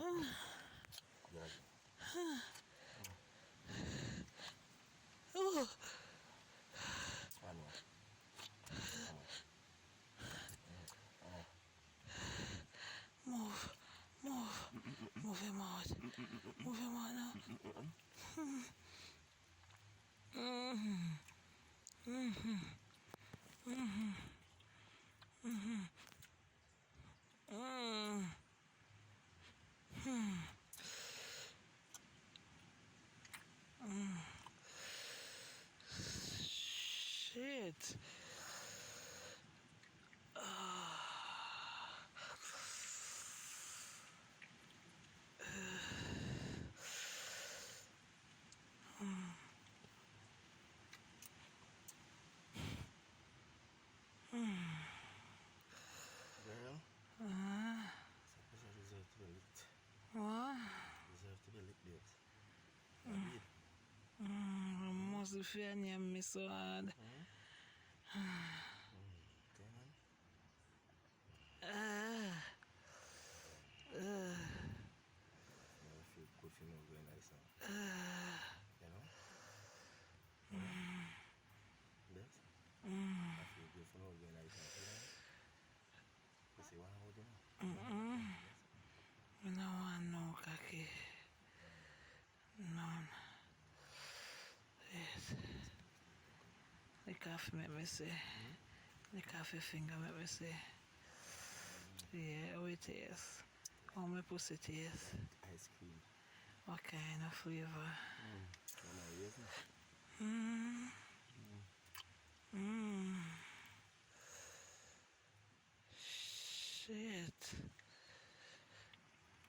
Good. Oh, One more. move him out. Move him out now. Shit. Girl, suppose I deserve to be licked. What? Deserve to be licked, babes. I did. I must fear near me so hard. Okay, man. I feel good for me going nice now. You know? Babes? I feel good for me going nice now. You know? You see what I would do now? Yes. I don't want no cocky. None. Yes. The coffee make me say. The coffee finger make me say. Yeah, how it is. How my pussy taste. Ice cream. What kind of flavor? When I raise me. Shit.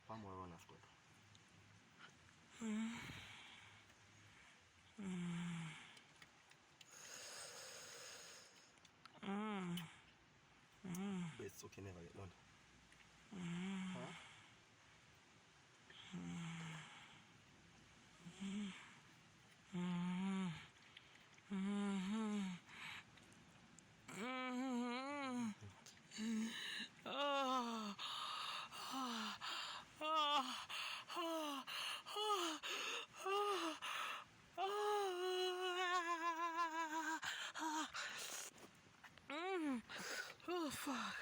One more run of good. Best okay never get done. Huh? Oh. Oh, fuck.